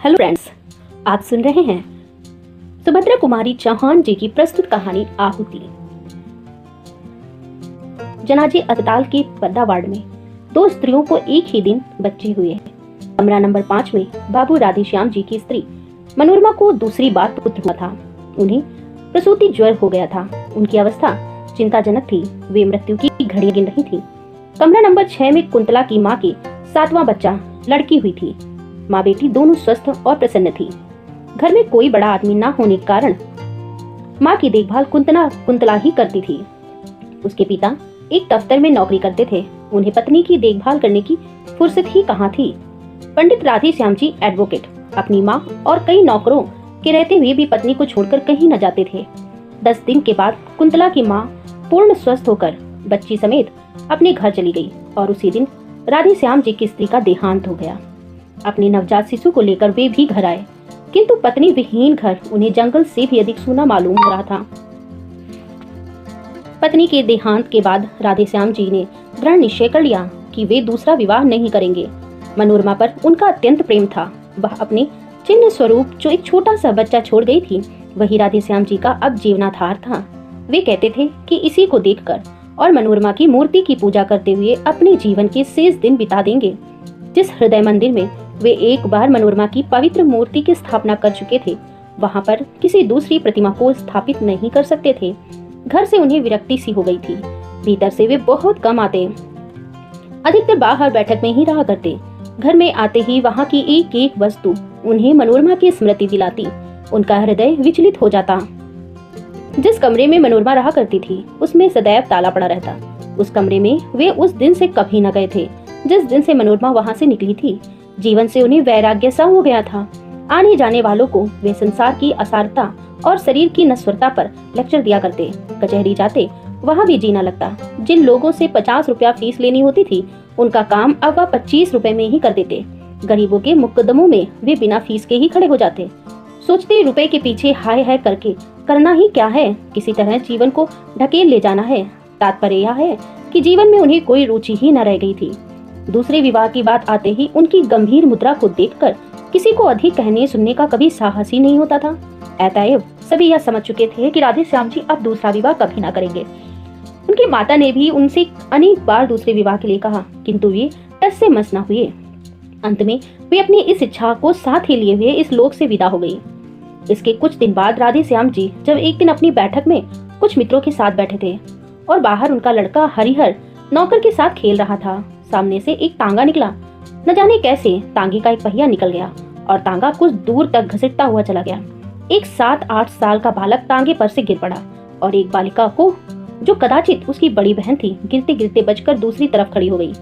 Hello friends, आप सुन रहे हैं सुभद्रा कुमारी चौहान जी की प्रस्तुत कहानी आहुति। जनाजे अस्पताल के पद्दा वार्ड में दो स्त्रियों को एक ही दिन बच्चे हुए हैं। कमरा नंबर 5 में बाबू राधेश्याम जी की स्त्री मनोरमा को दूसरी बार पुत्र हुआ था। उन्हें प्रसूति ज्वर हो गया था। उनकी अवस्था चिंताजनक थी। वे मृत्यु की घड़ी गिन रही थी। कमरा नंबर 6 में कुंतला की माँ के 7वां बच्चा लड़की हुई थी। माँ बेटी दोनों स्वस्थ और प्रसन्न थी। घर में कोई बड़ा आदमी न होने के कारण माँ की देखभाल कुंतला ही करती थी। उसके पिता एक दफ्तर में नौकरी करते थे। उन्हें पत्नी की देखभाल करने की फुर्सत ही कहाँ थी। पंडित राधेश्याम जी एडवोकेट अपनी माँ और कई नौकरों के रहते हुए भी पत्नी को छोड़कर कहीं न जाते थे। 10 दिन के बाद कुंतला की माँ पूर्ण स्वस्थ होकर बच्ची समेत अपने घर चली गई और उसी दिन राधेश्याम जी की स्त्री का देहांत हो गया। अपने नवजात शिशु को लेकर वे भी घर आए, किंतु पत्नी विहीन घर उन्हें जंगल से भी अधिक सूना मालूम हो रहा था। पत्नी के देहांत के बाद राधेश्याम जी ने दृढ़ निश्चय कर लिया कि वे दूसरा विवाह नहीं करेंगे। मनोरमा पर उनका अत्यंत प्रेम था। वह अपने चिन्ह स्वरूप जो एक छोटा सा बच्चा छोड़ गई थी, वही राधेश्याम जी का अब जीवनाधार था। वे कहते थे कि इसी को देखकर और मनोरमा की मूर्ति की पूजा करते हुए अपने जीवन के शेष दिन बिता देंगे। जिस हृदय मंदिर में वे एक बार मनोरमा की पवित्र मूर्ति की स्थापना कर चुके थे, वहां पर किसी दूसरी प्रतिमा को स्थापित नहीं कर सकते थे। घर से उन्हें विरक्ति सी हो गई थी। भीतर से वे बहुत कम आते, अधिकतर बाहर बैठक में ही रहा करते। घर में आते ही वहां की एक एक वस्तु उन्हें मनोरमा की स्मृति दिलाती। उनका हृदय विचलित हो जाता। जिस कमरे में मनोरमा रहा करती थी, उसमें सदैव ताला पड़ा रहता। उस कमरे में वे उस दिन से कभी न गए थे जिस दिन से मनोरमा वहां से निकली थी। जीवन से उन्हें वैराग्य सा हो गया था। आने जाने वालों को वे संसार की असारता और शरीर की नश्वरता पर लेक्चर दिया करते। कचहरी जाते, वहां भी जीना लगता। जिन लोगों से 50 रुपया फीस लेनी होती थी, उनका काम अब वह 25 रुपए में ही कर देते। गरीबों के मुकदमों में वे बिना फीस के ही खड़े हो जाते। सोचते रुपए के पीछे हाय हाय करके करना ही क्या है, किसी तरह जीवन को ढकेल ले जाना है। तात्पर्य यह है कि जीवन में उन्हें कोई रुचि ही न रह गई थी। दूसरे विवाह की बात आते ही उनकी गंभीर मुद्रा को देखकर किसी को अधिक कहने सुनने का कभी साहस ही नहीं होता था। अतएव सभी यह समझ चुके थे कि राधेश्याम जी अब दूसरा विवाह कभी न करेंगे। उनकी माता ने भी उनसे अनेक बार दूसरे विवाह के लिए कहा, किंतु वे टस से मस न हुए। अंत में वे अपनी इस इच्छा को साथ ही लिए हुए इस लोक से विदा हो गई। इसके कुछ दिन बाद राधेश्याम जी जब एक दिन अपनी बैठक में कुछ मित्रों के साथ बैठे थे और बाहर उनका लड़का हरिहर नौकर के साथ खेल रहा था। सामने से एक तांगा निकला। न जाने कैसे तांगे का एक पहिया निकल गया और तांगा कुछ दूर तक घसीटता हुआ चला गया। एक 7-8 साल का बालक तांगे पर से गिर पड़ा और एक बालिका को, जो कदाचित उसकी बड़ी बहन थी, गिरते गिरते बचकर दूसरी तरफ खड़ी हो गई।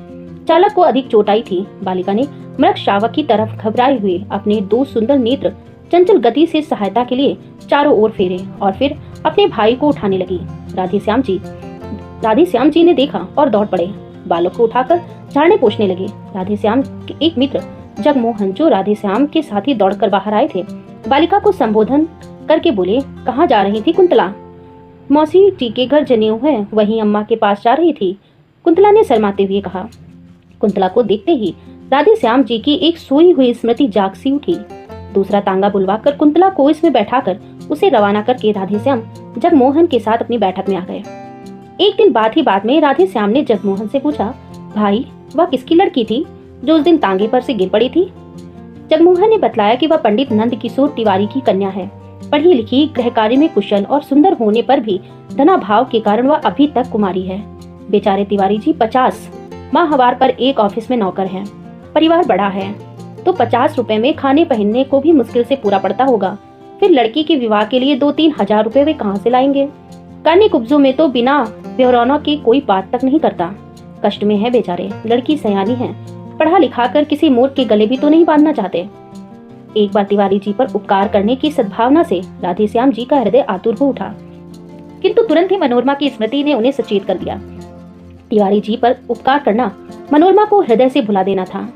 चालक को अधिक चोट आई थी। बालिका ने मृग शावक की तरफ घबराए हुए अपने 2 सुंदर नेत्र चंचल गति से सहायता के लिए चारों ओर फेरे और फिर अपने भाई को उठाने लगी। राधेश्याम जी ने देखा और दौड़ पड़े। बालक को उठाकर झाड़ने पोछने लगे। राधेश्याम के एक मित्र जगमोहन, जो राधेश्याम के साथ ही दौड़कर बाहर आए थे, बालिका को संबोधन करके बोले, कहाँ जा रही थी कुंतला? मौसी जी के घर जनेऊ है, वहीं अम्मा के पास जा रही थी, कुंतला ने शर्माते हुए कहा। कुंतला को देखते ही राधेश्याम जी की एक सोई हुई स्मृति जाग सी उठी। दूसरा तांगा बुलवाकर कुंतला को इसमें बैठाकर उसे रवाना करके राधेश्याम जगमोहन के साथ अपनी बैठक में आ गए। एक दिन बाद में राधेश्याम ने जगमोहन से पूछा, भाई वह किसकी लड़की थी जो उस दिन तांगे पर से गिर पड़ी थी? जगमोहन ने बतलाया कि वह पंडित नंद किशोर तिवारी की कन्या है। पढ़ी लिखी, गृह कार्य में कुशल और सुंदर होने पर भी धनाभाव के कारण वह अभी तक कुमारी है। बेचारे तिवारी जी 50 माहवार पर एक ऑफिस में नौकर हैं। परिवार बड़ा है तो 50 रुपए में खाने पहनने को भी मुश्किल से पूरा पड़ता होगा। फिर लड़की के विवाह के लिए 2-3 हजार रुपए वे कहाँ से लाएंगे? काने कुब्जों में तो बिना ब्यौरौना की कोई बात तक नहीं करता। कष्ट में है बेचारे। लड़की सयानी है, पढ़ा लिखा कर किसी मूर्ख के गले भी तो नहीं बांधना चाहते। एक बार तिवारी जी पर उपकार करने की सद्भावना से राधेश्याम जी का हृदय आतुर हो उठा, किंतु तुरंत ही मनोरमा की स्मृति ने उन्हें सचेत कर दिया। तिवारी जी पर उपकार करना मनोरमा को हृदय से भुला देना था।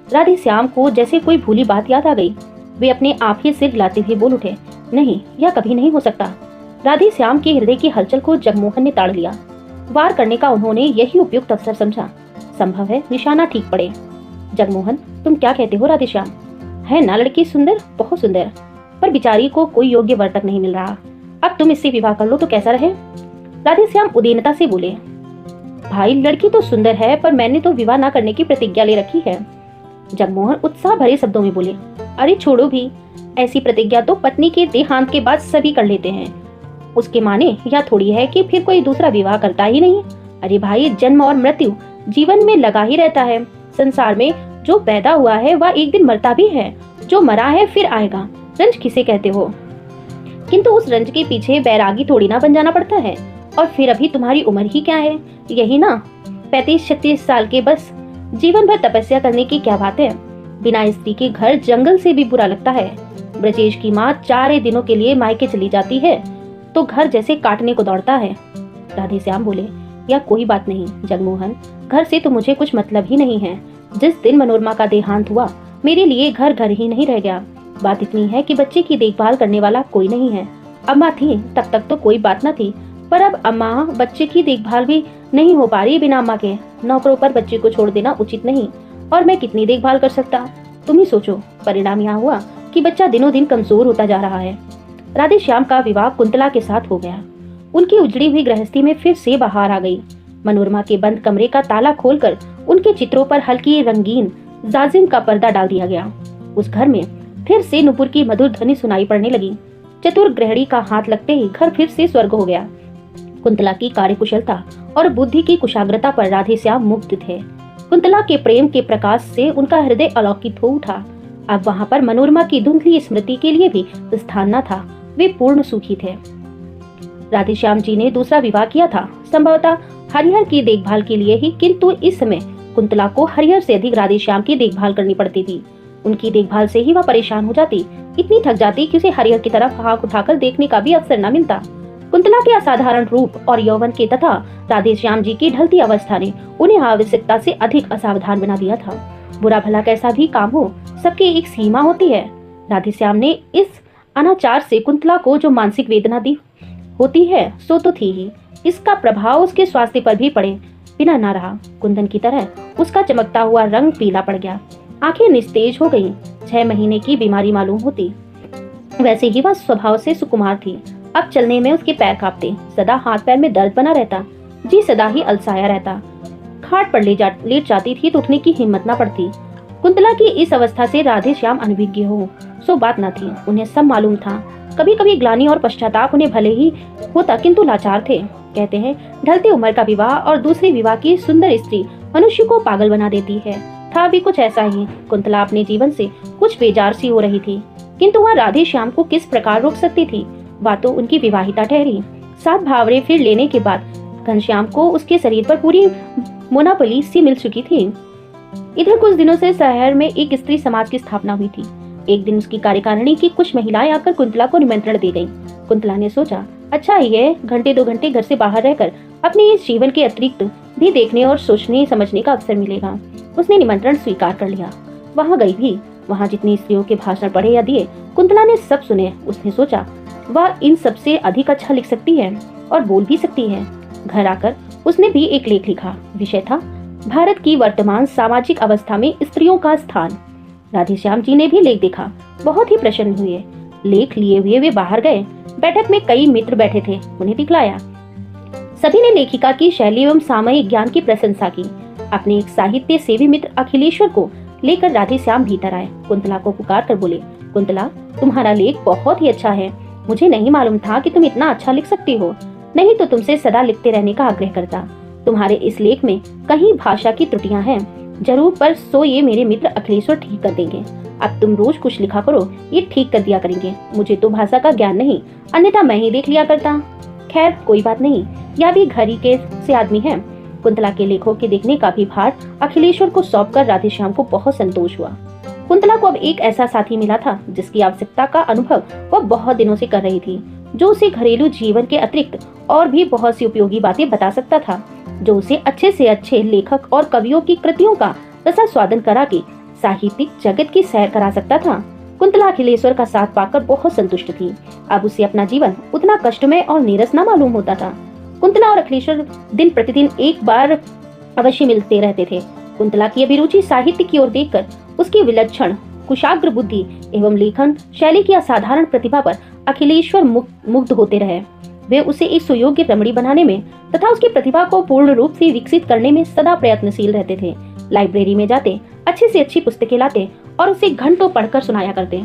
राधेश्याम को जैसे कोई भूली बात याद आ गई। वे अपने आप ही सिर हिलाते हुए बोल उठे, नहीं, यह कभी नहीं हो सकता। राधेश्याम के हृदय की हलचल को जगमोहन ने ताड़ लिया। वार करने का उन्होंने यही उपयुक्त अवसर समझा। संभव है निशाना ठीक पड़े। जगमोहन, तुम क्या कहते हो राधेश्याम? है ना लड़की सुंदर, बहुत सुंदर, पर बेचारी को कोई योग्य वर तक नहीं मिल रहा। अब तुम इससे विवाह कर लो तो कैसा रहे? राधेश्याम उदीनता से बोले। भाई लड़की तो सुंदर है, पर मैंने तो विवाह ना करने की प्रतिज्ञा ले रखी है। जगमोहन उत्साह भरे शब्दों में बोले, अरे छोड़ो भी, ऐसी प्रतिज्ञा तो पत्नी के देहांत के बाद सभी कर लेते हैं। उसके माने यह थोड़ी है कि फिर कोई दूसरा विवाह करता ही नहीं। अरे भाई, जन्म और मृत्यु जीवन में लगा ही रहता है। संसार में जो पैदा हुआ है वह एक दिन मरता भी है, जो मरा है फिर आएगा। रंज किसे कहते हो? किंतु उस रंज के पीछे बैरागी थोड़ी ना बन जाना पड़ता है। और फिर अभी तुम्हारी उम्र ही क्या है, यही ना 35-36 साल के, बस जीवन भर तपस्या करने की क्या बात है। बिना स्त्री के घर जंगल से भी बुरा लगता है। ब्रजेश की माँ 4 दिनों के लिए मायके चली जाती है तो घर जैसे काटने को दौड़ता है। राधेश्याम बोले, या कोई बात नहीं जगमोहन, घर से तो मुझे कुछ मतलब ही नहीं है। जिस दिन मनोरमा का देहांत हुआ मेरे लिए घर घर ही नहीं रह गया। बात इतनी है कि बच्चे की देखभाल करने वाला कोई नहीं है। अम्मा थी तब तक तो कोई बात न थी, पर अब अम्मा बच्चे की देखभाल भी नहीं हो पा रही बिना अम्मा के। नौकरों पर बच्चे को छोड़ देना उचित नहीं, और मैं कितनी देखभाल कर सकता। तुम ही सोचो, परिणाम यहाँ हुआ कि बच्चा दिनों दिन कमजोर होता जा रहा है। राधेश्याम का विवाह कुंतला के साथ हो गया। उनकी उजड़ी हुई गृहस्थी में फिर से बहार आ गई। मनोरमा के बंद कमरे का ताला खोलकर उनके चित्रों पर हल्की रंगीन जाजिम का पर्दा डाल दिया गया। उस घर में फिर से नुपुर की मधुर ध्वनि सुनाई पड़ने लगी। चतुर गृहिणी का हाथ लगते ही घर फिर से स्वर्ग हो गया। कुंतला की कार्यकुशलता और बुद्धि की कुशाग्रता पर राधेश्याम मुग्ध थे। कुंतला के प्रेम के प्रकाश से उनका हृदय अलौकित हो उठा। अब वहाँ पर मनोरमा की धुंधली स्मृति के लिए भी स्थान न था। वे पूर्ण सुखी थे। राधेश्याम जी ने दूसरा विवाह किया था, संभवतः हरिहर की देखभाल के लिए ही, किंतु इस समय कुंतला को हरिहर से अधिक राधेश्याम की देखभाल करनी पड़ती थी। उनकी देखभाल से ही वह परेशान हो जाती, इतनी थक जाती कि उसे हरिहर की तरफ आंख उठाकर देखने का भी अवसर न मिलता। कुंतला के असाधारण रूप और यौवन के तथा राधेश्याम जी की ढलती अवस्था ने उन्हें आवश्यकता से अधिक असावधान बना दिया था। बुरा भला कैसा भी काम हो, सबकी एक सीमा होती है। राधेश्याम ने इस अनाचार से कुंतला को जो मानसिक वेदना दी होती है सो तो थी ही, इसका प्रभाव उसके स्वास्थ्य पर भी पड़े बिना न रहा। कुंदन की तरह उसका चमकता हुआ रंग पीला पड़ गया, आंखें निस्तेज हो गईं। 6 महीने की बीमारी मालूम होती। वैसे ही वह स्वभाव से सुकुमार थी। अब चलने में उसके पैर कांपते, सदा हाथ पैर में दर्द बना रहता, जी सदा ही अलसाया रहता। खाट पर लेट जाती थी तो उठने की हिम्मत न पड़ती। कुंतला की इस अवस्था से राधेश्याम अनभिज्ञ हो सो बात न थी। उन्हें सब मालूम था। कभी कभी ग्लानि और पश्चाताप उन्हें भले ही होता, किंतु लाचार थे। कहते हैं ढलती उम्र का विवाह और दूसरे विवाह की सुंदर स्त्री मनुष्य को पागल बना देती है। था भी कुछ ऐसा ही। कुंतला अपने जीवन से कुछ बेजार सी हो रही थी, किंतु वह राधेश्याम को किस प्रकार रोक सकती थी। वह तो उनकी विवाहिता ठहरी। 7 भावरे फिर लेने के बाद घनश्याम को उसके शरीर पर पूरी मोनापोली सी मिल चुकी थी। इधर कुछ दिनों से शहर में एक स्त्री समाज की स्थापना हुई थी। एक दिन उसकी कार्यकारिणी की कुछ महिलाएं आकर कुंतला को निमंत्रण दे गईं। कुंतला ने सोचा, अच्छा ही है, घंटे 2 घंटे घर से बाहर रहकर अपने इस जीवन के अतिरिक्त भी देखने और सोचने समझने का अवसर मिलेगा। उसने निमंत्रण स्वीकार कर लिया। वहाँ गई भी। वहाँ जितनी स्त्रियों के भाषण पढ़े या दिए, कुंतला ने सब सुने। उसने सोचा, वह इन सबसे अधिक अच्छा लिख सकती है और बोल भी सकती है। घर आकर उसने भी एक लेख लिखा। विषय था भारत की वर्तमान सामाजिक अवस्था में स्त्रियों का स्थान। राधेश्याम जी ने भी लेख देखा, बहुत ही प्रसन्न हुए। लेख लिए हुए वे बाहर गए। बैठक में कई मित्र बैठे थे, उन्हें दिखलाया। सभी ने लेखिका की शैली एवं सामयिक ज्ञान की प्रशंसा की। अपने एक साहित्य सेवी मित्र अखिलेश्वर को लेकर राधेश्याम भीतर आए। कुंतला को पुकार कर बोले, कुंतला, तुम्हारा लेख बहुत ही अच्छा है। मुझे नहीं मालूम था कि तुम इतना अच्छा लिख सकती हो, नहीं तो तुमसे सदा लिखते रहने का आग्रह करता। तुम्हारे इस लेख में कहीं भाषा की त्रुटियां हैं जरूर, पर सो ये मेरे मित्र अखिलेश्वर ठीक कर देंगे। अब तुम रोज कुछ लिखा करो, ये ठीक कर दिया करेंगे। मुझे तो भाषा का ज्ञान नहीं, अन्यथा मैं ही देख लिया करता। खैर कोई बात नहीं, यह भी घर ही के से आदमी है। कुंतला के लेखों के देखने का भी भार अखिलेश्वर को सौंपकर राधेश्याम को बहुत संतोष हुआ। कुंतला को अब एक ऐसा साथी मिला था जिसकी आवश्यकता का अनुभव वह बहुत दिनों से कर रही थी, जो उसे घरेलू जीवन के अतिरिक्त और भी बहुत सी उपयोगी बातें बता सकता था, जो उसे अच्छे से अच्छे लेखक और कवियों की कृतियों का रसास्वादन करा के साहित्यिक जगत की सैर करा सकता था। कुंतला अखिलेश्वर का साथ पाकर बहुत संतुष्ट थी। अब उसे अपना जीवन उतना कष्टमय और नीरस न मालूम होता था। कुंतला और अखिलेश्वर दिन प्रतिदिन एक बार अवश्य मिलते रहते थे। कुंतला की अभिरुचि साहित्य की ओर देखकर उसकी विलक्षण कुशाग्र बुद्धि एवं लेखन शैली की असाधारण प्रतिभा पर अखिलेश्वर मुग्ध होते रहे। वे उसे एक सुयोग्य रमणी बनाने में तथा उसकी प्रतिभा को पूर्ण रूप से विकसित करने में सदा प्रयत्नशील रहते थे। लाइब्रेरी में जाते, अच्छी से अच्छी पुस्तकें लाते और उसे घंटों पढ़कर सुनाया करते।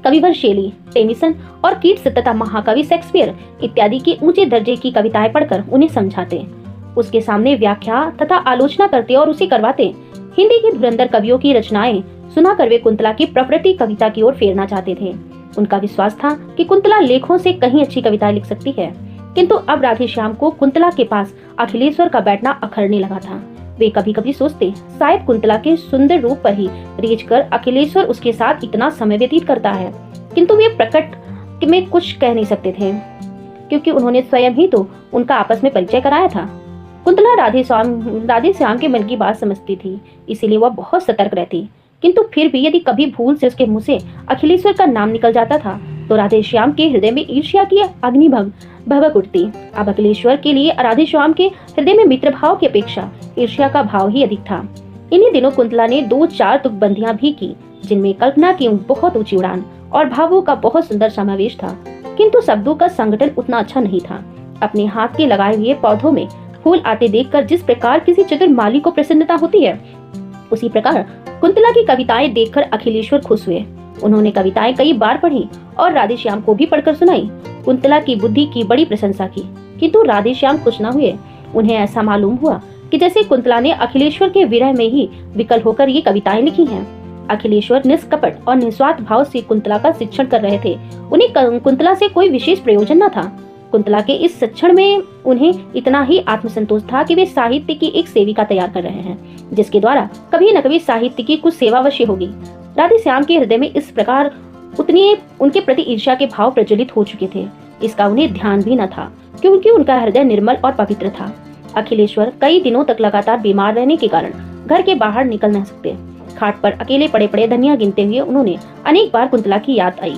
कविवर शेली, टेनिसन और कीट्स तथा महाकवि शेक्सपियर इत्यादि की ऊंचे दर्जे की कविताएं पढ़कर उन्हें समझाते, उसके सामने व्याख्या तथा आलोचना करते और उसे करवाते। हिंदी के धुरंधर कवियों की रचनाएं सुनाकर वे कुंतला की प्रवृत्ति कविता की ओर फेरना चाहते थे। उनका विश्वास था कि कुंतला लेखों से कहीं अच्छी कविताएं लिख सकती है, किंतु अब राधेश्याम को कुंतला के पास अखिलेश्वर का बैठना अखरने लगा था। वे कभी कभी सोचते, शायद कुंतला के सुंदर रूप पर ही रीझ कर अखिलेश्वर उसके साथ इतना समय व्यतीत करता है, किंतु वे प्रकट में कुछ कह नहीं सकते थे, क्योंकि उन्होंने स्वयं ही तो उनका आपस में परिचय कराया था। कुंतला राधेश्याम के मन की बात समझती थी, इसीलिए वह बहुत सतर्क रहती, किंतु फिर भी यदि कभी भूल से उसके मुंह से अखिलेश्वर का नाम निकल जाता था तो राधेश्याम के हृदय में ईर्ष्या की अग्नि भभक उठती। अब अखिलेश्वर के लिए राधेश्याम के हृदय में मित्र भाव की अपेक्षा ईर्ष्या का भाव ही अधिक था। इन्हीं दिनों कुंतला ने 2-4 तुकबंदियां भी की, जिनमें कल्पना की बहुत ऊंची उड़ान और भावों का बहुत सुंदर समावेश था, किंतु शब्दों का संगठन उतना अच्छा नहीं था। अपने हाथ के लगाए हुए पौधों में फूल आते देखकर जिस प्रकार किसी चतुर माली को प्रसन्नता होती है, उसी प्रकार कुंतला की कविताएं देखकर अखिलेश्वर खुश हुए। उन्होंने कविताएं कई बार पढ़ी और राधेश्याम को भी पढ़कर सुनाई। कुंतला की बुद्धि की बड़ी प्रशंसा की, किंतु राधेश्याम खुश न हुए। उन्हें ऐसा मालूम हुआ कि जैसे कुंतला ने अखिलेश्वर के विरह में ही विकल होकर ये कविताएं लिखी हैं। अखिलेश्वर निष्कपट और निस्वार्थ भाव से कुंतला का शिक्षण कर रहे थे। उन्हें कुंतला से कोई विशेष प्रयोजन न था। कुंतला के इस शिक्षण में उन्हें इतना ही आत्मसंतोष था कि वे साहित्य की एक सेविका तैयार कर रहे हैं, जिसके द्वारा कभी न कभी साहित्य की कुछ सेवा अवश्य होगी। राधेश्याम के हृदय में इस प्रकार उतने उनके प्रति ईर्ष्या के भाव प्रज्वलित हो चुके थे, इसका उन्हें ध्यान भी न था, क्योंकि उनका हृदय निर्मल और पवित्र था। अखिलेश्वर कई दिनों तक लगातार बीमार रहने के कारण घर के बाहर निकल न सकते। खाट पर अकेले पड़े पड़े धनिया गिनते हुए उन्होंने अनेक बार कुंतला की याद आई।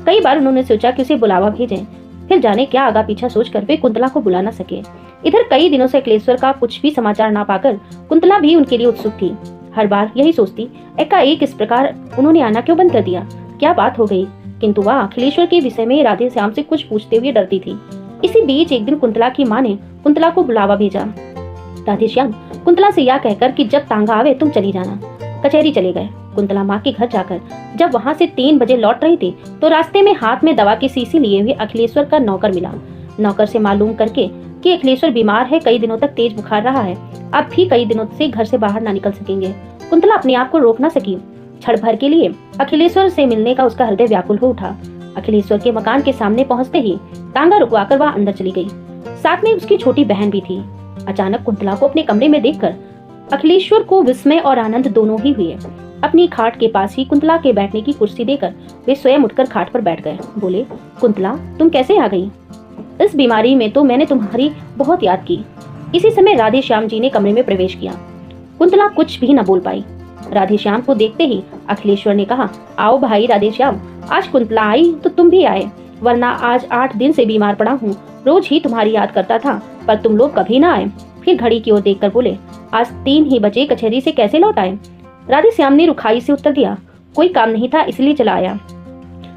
कई बार उन्होंने सोचा कि उसे बुलावा भेजें, फिर जाने क्या आगा पीछा सोचकर वे कुंतला को बुला न सके। इधर कई दिनों से अखिलेश्वर का कुछ भी समाचार ना पाकर कुंतला भी उनके लिए उत्सुक थी। हर बार यही सोचती, एकाएक इस प्रकार उन्होंने आना क्यों बंद कर दिया, क्या बात हो गई। किंतु वह अखिलेश्वर के विषय में राधेश्याम से कुछ पूछते हुए डरती थी। इसी बीच एक दिन कुंतला की माँ ने कुंतला को बुलावा भेजा। राधेश्याम कुंतला से यह कहकर कि जब तांगा आवे तुम चली जाना, कचहरी चले गए। कुंतला माँ के घर जाकर जब वहाँ से 3 बजे लौट रही थी तो रास्ते में हाथ में दवा की शीशी लिए हुए अखिलेश्वर का नौकर मिला। नौकर से मालूम करके कि अखिलेश्वर बीमार है, कई दिनों तक तेज बुखार रहा है, अब भी कई दिनों से घर से बाहर ना निकल सकेंगे। कुंतला अपने आप को रोक ना सकी। क्षण भर के लिए अखिलेश्वर से मिलने का उसका हृदय व्याकुल हो उठा। अखिलेश्वर के मकान के सामने पहुंचते ही तांगा रुकवाकर वह अंदर चली गई। साथ में उसकी छोटी बहन भी थी। अचानक कुंतला को अपने कमरे में देखकर अखिलेश्वर को विस्मय और आनंद दोनों ही हुए। अपनी खाट के पास ही कुंतला के बैठने की कुर्सी देकर वे स्वयं उठकर खाट पर बैठ गए। बोले, कुंतला तुम कैसे आ गई? इस बीमारी में तो मैंने तुम्हारी बहुत याद की। इसी समय राधेश्याम जी ने कमरे में प्रवेश किया। कुंतला कुछ भी न बोल पाई। राधेश्याम को देखते ही अखिलेश्वर ने कहा, आओ भाई राधेश्याम, आज कुंतला आई तो तुम भी आए, वरना आज 8 दिन से बीमार पड़ा हूँ। रोज ही तुम्हारी याद करता था, पर तुम लोग कभी ना आए। फिर घड़ी की ओर देखकर बोले, आज 3 ही बजे कचहरी से कैसे लौट आए? राधेश्याम ने रुखाई से उत्तर दिया, कोई काम नहीं था इसलिए चला आया।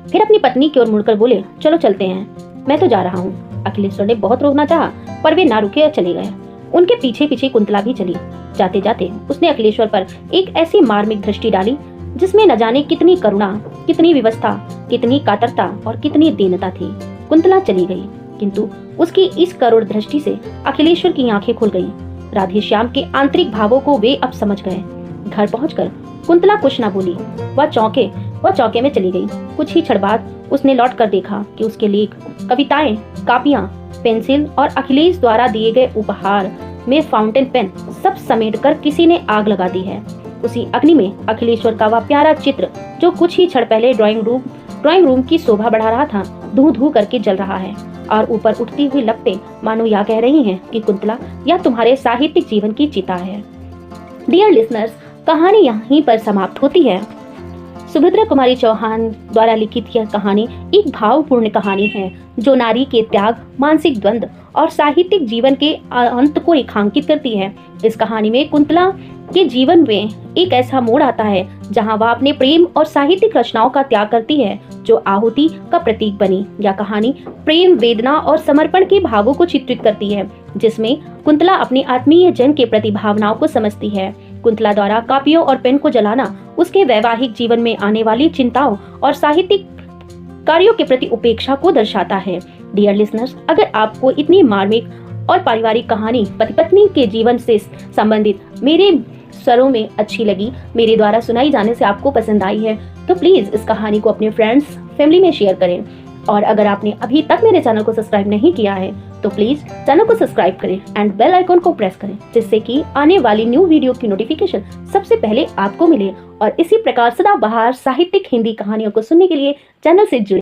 फिर अपनी पत्नी की ओर मुड़कर बोले, चलो चलते हैं, मैं तो जा रहा हूँ। अखिलेश्वर ने बहुत रोकना चाहा, पर वे ना रुके और चले गए। उनके पीछे पीछे कुंतला भी चली। जाते जाते उसने अखिलेश्वर पर एक ऐसी मार्मिक दृष्टि डाली जिसमें न जाने कितनी करुणा, कितनी व्यवस्था, कितनी कातरता और कितनी दीनता थी। कुंतला चली गई, किंतु उसकी इस करुण दृष्टि से अखिलेश्वर की आंखें खुल गईं। राधेश्याम के आंतरिक भावों को वे अब समझ गए। घर पहुंचकर कुंतला कुछ न बोली। वह चौके में चली गई। कुछ ही क्षण बाद उसने लौट कर देखा कि उसके लेख, कविताएं, कापियां, पेंसिल और अखिलेश द्वारा दिए गए उपहार में फाउंटेन पेन सब समेटकर किसी ने आग लगा दी है। उसी अग्नि में अखिलेश्वर का वह प्यारा चित्र जो कुछ ही क्षण पहले ड्राइंग रूम की शोभा बढ़ा रहा था, धू धू करके जल रहा है और ऊपर उठती हुई लपटें मानो यह कह रही हैं कि कुंतला, यह तुम्हारे साहित्यिक जीवन की चिता है। डियर लिसनर्स, कहानी यहीं पर समाप्त होती है। सुभद्रा कुमारी चौहान द्वारा लिखित यह कहानी एक भावपूर्ण कहानी है जो नारी के त्याग, मानसिक द्वंद्व और साहित्यिक जीवन के अंत को रेखांकित करती है। इस कहानी में कुंतला के जीवन में एक ऐसा मोड़ आता है जहां वह अपने प्रेम और साहित्यिक रचनाओं का त्याग करती है जो आहुति का प्रतीक बनी। यह कहानी प्रेम, वेदना और समर्पण के भावों को चित्रित करती है, जिसमें कुंतला अपने आत्मीय जन के प्रति भावनाओं को समझती है। कुंतला द्वारा कापियों और पेन को जलाना उसके वैवाहिक जीवन में आने वाली चिंताओं और साहित्यिक कार्यों के प्रति उपेक्षा को दर्शाता है। डियर लिसनर्स, अगर आपको इतनी मार्मिक और पारिवारिक कहानी पति पत्नी के जीवन से संबंधित मेरे स्वरों में अच्छी लगी, मेरे द्वारा सुनाई जाने से आपको पसंद आई है, तो प्लीज इस कहानी को अपने फ्रेंड्स, फैमिली में शेयर करें। और अगर आपने अभी तक मेरे चैनल को सब्सक्राइब नहीं किया है तो प्लीज चैनल को सब्सक्राइब करें एंड बेल आइकॉन को प्रेस करें, जिससे कि आने वाली न्यू वीडियो की नोटिफिकेशन सबसे पहले आपको मिले। और इसी प्रकार सदाबहार साहित्यिक हिंदी कहानियों को सुनने के लिए चैनल से जुड़े